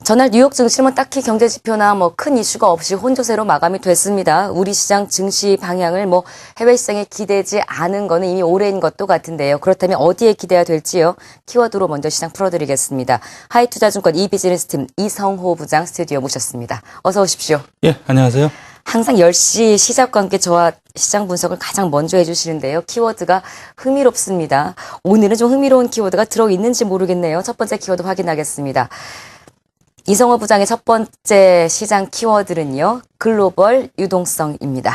전날 뉴욕 증시는 딱히 경제 지표나 큰 이슈가 없이 혼조세로 마감이 됐습니다. 우리 시장 증시 방향을 해외 시장에 기대지 않은 거는 이미 오래인 것도 같은데요. 그렇다면 어디에 기대야 될지요? 키워드로 먼저 시장 풀어드리겠습니다. 하이투자증권 이비즈니스팀 이성호 부장 스튜디오 모셨습니다. 어서 오십시오. 예, 안녕하세요. 항상 10시 시작과 함께 저와 시장 분석을 가장 먼저 해주시는데요. 키워드가 흥미롭습니다. 오늘은 좀 흥미로운 키워드가 들어있는지 모르겠네요. 첫 번째 키워드 확인하겠습니다. 이성호 부장의 첫 번째 시장 키워드는요. 글로벌 유동성입니다.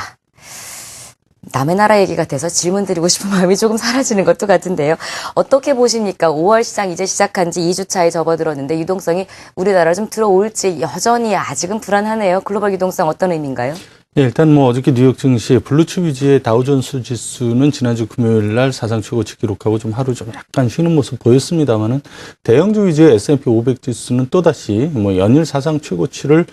남의 나라 얘기 같아서 질문 드리고 싶은 마음이 조금 사라지는 것도 같은데요. 어떻게 보십니까? 5월 시장 이제 시작한 지 2주차에 접어들었는데 유동성이 우리나라로 좀 들어올지 여전히 아직은 불안하네요. 글로벌 유동성 어떤 의미인가요? 예, 일단 어저께 뉴욕 증시 블루칩 위주의 다우존스 지수는 지난주 금요일 날 사상 최고치 기록하고 좀 하루 좀 약간 쉬는 모습 보였습니다만은 대형주 위주의 S&P 500 지수는 또다시 연일 사상 최고치를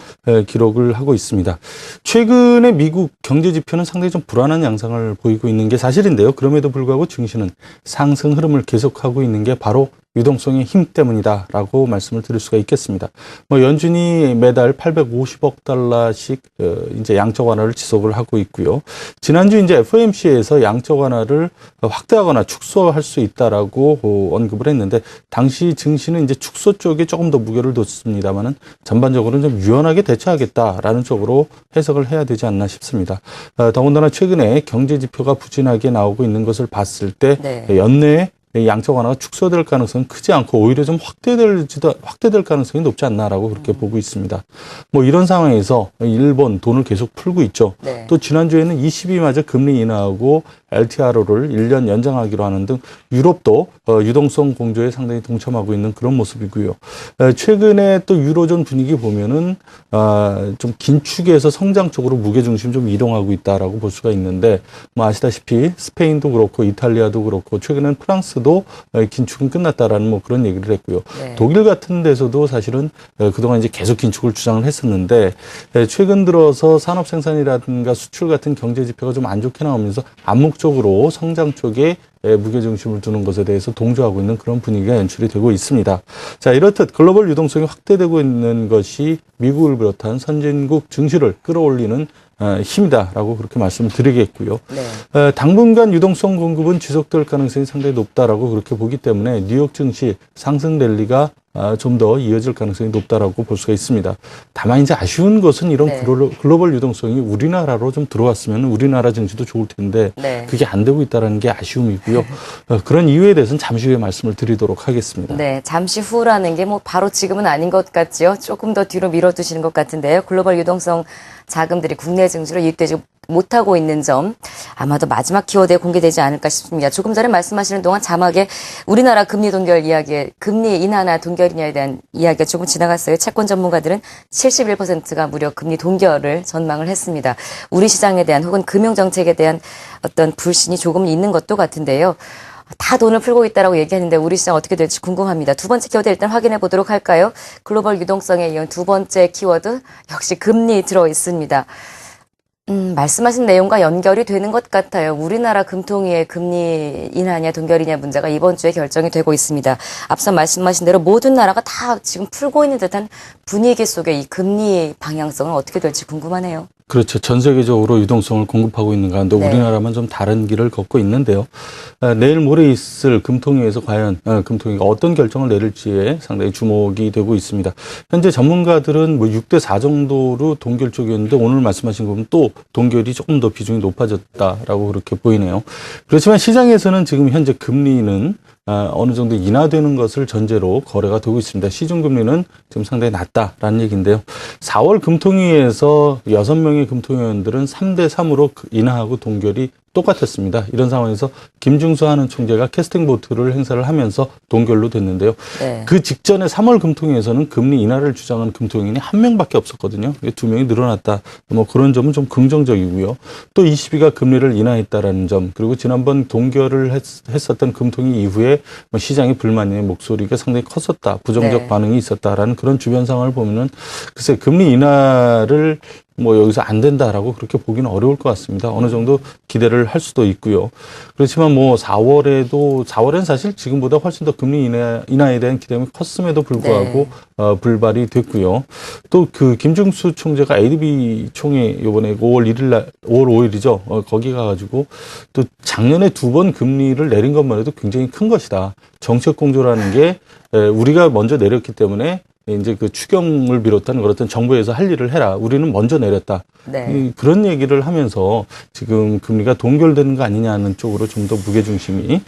기록을 하고 있습니다. 최근에 미국 경제 지표는 상당히 좀 불안한 양상을 보이고 있는 게 사실인데요. 그럼에도 불구하고 증시는 상승 흐름을 계속하고 있는 게 바로 유동성의 힘 때문이다라고 말씀을 드릴 수가 있겠습니다. 연준이 매달 850억 달러씩 이제 양적 완화를 지속을 하고 있고요. 지난주 이제 FOMC에서 양적 완화를 확대하거나 축소할 수 있다라고 언급을 했는데 당시 증시는 이제 축소 쪽에 조금 더 무게를 뒀습니다만은 전반적으로는 좀 유연하게 대처하겠다라는 쪽으로 해석을 해야 되지 않나 싶습니다. 더군다나 최근에 경제 지표가 부진하게 나오고 있는 것을 봤을 때 연내에 양적 완화가 축소될 가능성은 크지 않고 오히려 좀 확대될 가능성이 높지 않나라고 그렇게 보고 있습니다. 이런 상황에서 일본 돈을 계속 풀고 있죠. 네. 또 지난주에는 ECB마저 금리 인하하고 LTRO를 1년 연장하기로 하는 등 유럽도 유동성 공조에 상당히 동참하고 있는 그런 모습이고요. 최근에 또 유로존 분위기 보면은 좀 긴축에서 성장 쪽으로 무게중심 좀 이동하고 있다라고 볼 수가 있는데 아시다시피 스페인도 그렇고 이탈리아도 그렇고 최근엔 프랑스도 긴축은 끝났다라는 그런 얘기를 했고요. 네. 독일 같은 데서도 사실은 그동안 이제 계속 긴축을 주장을 했었는데 최근 들어서 산업 생산이라든가 수출 같은 경제 지표가 좀 안 좋게 나오면서 암묵적으로 성장 쪽에 무게중심을 두는 것에 대해서 동조하고 있는 그런 분위기가 연출이 되고 있습니다. 자, 이렇듯 글로벌 유동성이 확대되고 있는 것이 미국을 비롯한 선진국 증시를 끌어올리는 힘이다라고 그렇게 말씀을 드리겠고요. 네. 당분간 유동성 공급은 지속될 가능성이 상당히 높다라고 그렇게 보기 때문에 뉴욕 증시 상승 랠리가 좀 더 이어질 가능성이 높다라고 볼 수가 있습니다. 다만 이제 아쉬운 것은 이런 글로벌 유동성이 우리나라로 좀 들어왔으면 우리나라 증시도 좋을 텐데 그게 안 되고 있다는 게 아쉬움이고요. 그런 이유에 대해서는 잠시 후에 말씀을 드리도록 하겠습니다. 네, 잠시 후라는 게 바로 지금은 아닌 것 같지요. 조금 더 뒤로 밀어두시는 것 같은데요. 글로벌 유동성 자금들이 국내 증시로 이익되지 못하고 있는 점 아마도 마지막 키워드에 공개되지 않을까 싶습니다. 조금 전에 말씀하시는 동안 자막에 우리나라 금리 동결 이야기, 금리 인하나 동결이냐에 대한 이야기가 조금 지나갔어요. 채권 전문가들은 71%가 무려 금리 동결을 전망을 했습니다. 우리 시장에 대한 혹은 금융정책에 대한 어떤 불신이 조금 있는 것도 같은데요. 다 돈을 풀고 있다라고 얘기하는데 우리 시장 어떻게 될지 궁금합니다. 두 번째 키워드 일단 확인해 보도록 할까요? 글로벌 유동성에 이은 두 번째 키워드 역시 금리 들어 있습니다. 말씀하신 내용과 연결이 되는 것 같아요. 우리나라 금통위의 금리 인하냐 동결이냐 문제가 이번 주에 결정이 되고 있습니다. 앞서 말씀하신 대로 모든 나라가 다 지금 풀고 있는 듯한 분위기 속에 이 금리 방향성은 어떻게 될지 궁금하네요. 그렇죠. 전 세계적으로 유동성을 공급하고 있는 가운데 우리나라만 좀 다른 길을 걷고 있는데요. 내일 모레 있을 금통위에서 과연 금통위가 어떤 결정을 내릴지에 상당히 주목이 되고 있습니다. 현재 전문가들은 6대 4 정도로 동결 쪽이었는데 오늘 말씀하신 거 보면 또 동결이 조금 더 비중이 높아졌다라고 그렇게 보이네요. 그렇지만 시장에서는 지금 현재 금리는 어느 정도 인하되는 것을 전제로 거래가 되고 있습니다. 시중금리는 지금 상당히 낮다라는 얘기인데요. 4월 금통위에서 6명의 금통위원들은 3대 3으로 인하하고 동결이 똑같았습니다. 이런 상황에서 김중수 하는 총재가 캐스팅 보트를 행사를 하면서 동결로 됐는데요. 그 직전에 3월 금통위에서는 금리 인하를 주장한 금통위원이 한 명밖에 없었거든요. 2명이 늘어났다. 그런 점은 좀 긍정적이고요. 또 ECB가 금리를 인하했다라는 점, 그리고 지난번 동결을 했었던 금통위 이후에 시장의 불만의 목소리가 상당히 컸었다. 부정적 반응이 있었다라는 그런 주변 상황을 보면은 글쎄 금리 인하를 뭐 여기서 안 된다라고 그렇게 보기는 어려울 것 같습니다. 어느 정도 기대를 할 수도 있고요. 그렇지만 뭐 4월엔 사실 지금보다 훨씬 더 금리 인하에 대한 기대감이 컸음에도 불구하고 불발이 됐고요. 또 그 김중수 총재가 ADB 총회 이번에 5월 5일이죠. 거기 가가지고 또 작년에 2번 금리를 내린 것만 해도 굉장히 큰 것이다. 정책 공조라는 게 우리가 먼저 내렸기 때문에 이제 그 추경을 비롯한 그렇던 정부에서 할 일을 해라. 우리는 먼저 내렸다. 네. 그런 얘기를 하면서 지금 금리가 동결되는 거 아니냐는 쪽으로 좀 더 무게중심이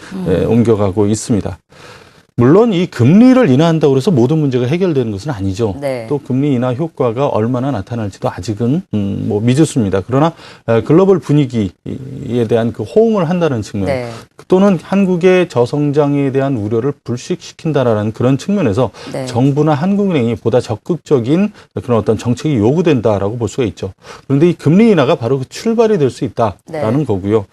옮겨가고 있습니다. 물론 이 금리를 인하한다고 해서 모든 문제가 해결되는 것은 아니죠. 네. 또 금리 인하 효과가 얼마나 나타날지도 아직은 뭐 미지수입니다. 그러나 글로벌 분위기에 대한 그 호응을 한다는 측면, 네. 또는 한국의 저성장에 대한 우려를 불식시킨다라는 그런 측면에서 네. 정부나 한국은행이 보다 적극적인 그런 어떤 정책이 요구된다라고 볼 수가 있죠. 그런데 이 금리 인하가 바로 그 출발이 될 수 있다라는 거고요.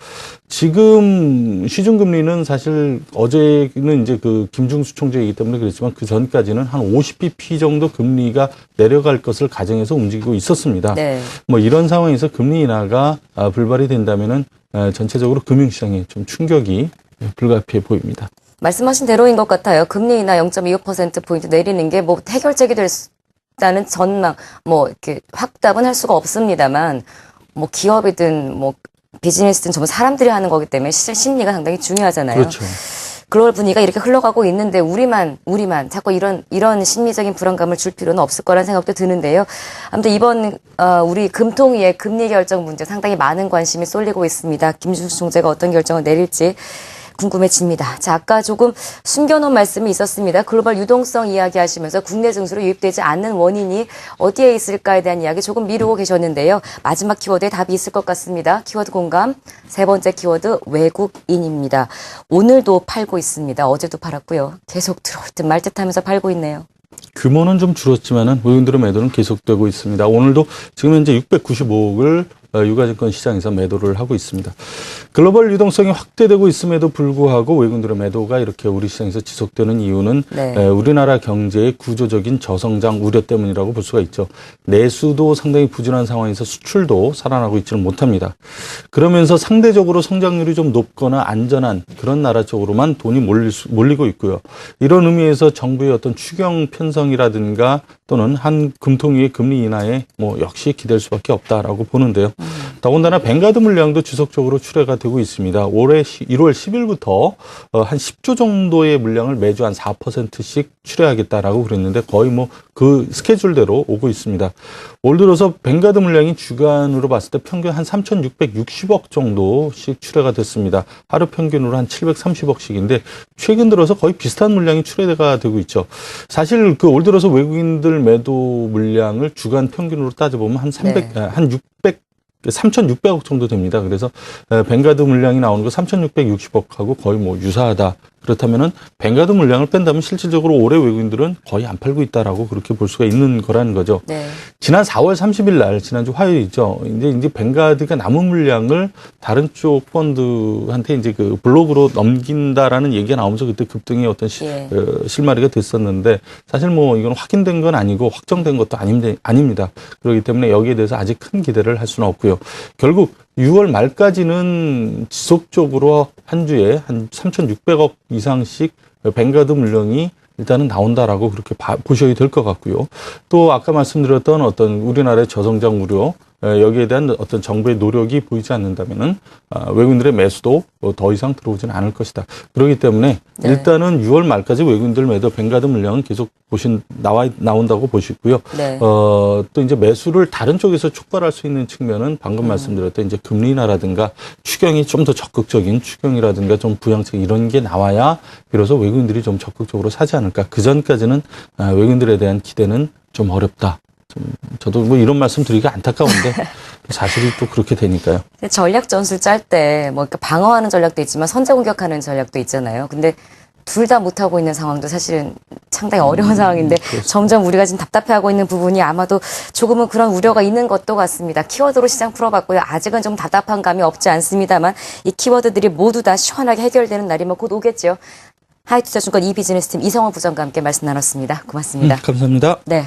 지금 시중금리는 사실 어제는 이제 그 김중수 총재이기 때문에 그랬지만 그 전까지는 한 50bp 정도 금리가 내려갈 것을 가정해서 움직이고 있었습니다. 네. 뭐 이런 상황에서 금리 인하가 불발이 된다면은 전체적으로 금융시장에 좀 충격이 불가피해 보입니다. 말씀하신 대로인 것 같아요. 금리 인하 0.25%포인트 내리는 게 뭐 해결책이 될 수 있다는 전망, 뭐 이렇게 확답은 할 수가 없습니다만, 뭐 기업이든 뭐 비즈니스든 전부 사람들이 하는 거기 때문에 심리가 상당히 중요하잖아요. 그렇죠. 글로벌 분위기가 이렇게 흘러가고 있는데 우리만 자꾸 이런 심리적인 불안감을 줄 필요는 없을 거라는 생각도 드는데요. 아무튼 이번 우리 금통위의 금리 결정 문제 상당히 많은 관심이 쏠리고 있습니다. 김준수 총재가 어떤 결정을 내릴지 궁금해집니다. 자, 아까 조금 숨겨놓은 말씀이 있었습니다. 글로벌 유동성 이야기하시면서 국내 증시로 유입되지 않는 원인이 어디에 있을까에 대한 이야기 조금 미루고 계셨는데요. 마지막 키워드에 답이 있을 것 같습니다. 키워드 공감. 세 번째 키워드 외국인입니다. 오늘도 팔고 있습니다. 어제도 팔았고요. 계속 들어올 듯 말 듯 하면서 팔고 있네요. 규모는 좀 줄었지만은 외국인들의 매도는 계속되고 있습니다. 오늘도 지금 현재 695억을 유가증권 시장에서 매도를 하고 있습니다. 글로벌 유동성이 확대되고 있음에도 불구하고 외국인들의 매도가 이렇게 우리 시장에서 지속되는 이유는 우리나라 경제의 구조적인 저성장 우려 때문이라고 볼 수가 있죠. 내수도 상당히 부진한 상황에서 수출도 살아나고 있지는 못합니다. 그러면서 상대적으로 성장률이 좀 높거나 안전한 그런 나라 쪽으로만 돈이 몰리고 있고요. 이런 의미에서 정부의 어떤 추경 편성이라든가 또는 한 금통위의 금리 인하에 뭐 역시 기댈 수밖에 없다라고 보는데요. 더군다나 뱅가드 물량도 지속적으로 출하가 되고 있습니다. 올해 1월 10일부터 한 10조 정도의 물량을 매주 한 4%씩 출하하겠다라고 그랬는데 거의 뭐 그 스케줄대로 오고 있습니다. 올 들어서 뱅가드 물량이 주간으로 봤을 때 평균 한 3,660억 정도씩 출하가 됐습니다. 하루 평균으로 한 730억씩인데 최근 들어서 거의 비슷한 물량이 출하가 되고 있죠. 사실 그 올 들어서 외국인들 매도 물량을 주간 평균으로 따져보면 한 3,600억 정도 됩니다. 그래서 뱅가드 물량이 나오는 거 3,660억하고 거의 뭐 유사하다. 그렇다면은 뱅가드 물량을 뺀다면 실질적으로 올해 외국인들은 거의 안 팔고 있다라고 그렇게 볼 수가 있는 거라는 거죠. 네. 지난 4월 30일 날 지난주 화요일이죠. 이제 뱅가드가 남은 물량을 다른 쪽 펀드한테 이제 그 블록으로 넘긴다라는 얘기가 나오면서 그때 급등의 어떤 실마리가 됐었는데 사실 뭐 이건 확인된 건 아니고 확정된 것도 아닙니다. 그렇기 때문에 여기에 대해서 아직 큰 기대를 할 수는 없고요. 결국 6월 말까지는 지속적으로 한 주에 한 3,600억 이상씩 뱅가드 물량이 일단은 나온다라고 그렇게 보셔야 될 것 같고요. 또 아까 말씀드렸던 어떤 우리나라의 저성장 우려, 여기에 대한 어떤 정부의 노력이 보이지 않는다면은 외국인들의 매수도 더 이상 들어오지는 않을 것이다. 그렇기 때문에 일단은 6월 말까지 외국인들 매도 뱅가드 물량은 계속 나온다고 보시고요. 또 이제 매수를 다른 쪽에서 촉발할 수 있는 측면은 방금 말씀드렸던 이제 금리 인하라든가 추경이 좀 더 적극적인 추경이라든가 좀 부양책 이런 게 나와야 비로소 외국인들이 좀 적극적으로 사지 않을까. 그 전까지는 외국인들에 대한 기대는 좀 어렵다. 저도 뭐 이런 말씀 드리기가 안타까운데 사실이 또 그렇게 되니까요. 전략 전술 짤 때 뭐 방어하는 전략도 있지만 선제 공격하는 전략도 있잖아요. 근데 둘 다 못하고 있는 상황도 사실은 상당히 어려운 상황인데 점점 우리가 지금 답답해하고 있는 부분이 아마도 조금은 그런 우려가 있는 것도 같습니다. 키워드로 시장 풀어봤고요. 아직은 좀 답답한 감이 없지 않습니다만 이 키워드들이 모두 다 시원하게 해결되는 날이 뭐 곧 오겠죠. 하이투자증권 이비즈니스팀 이성원 부장과 함께 말씀 나눴습니다. 고맙습니다. 감사합니다. 네.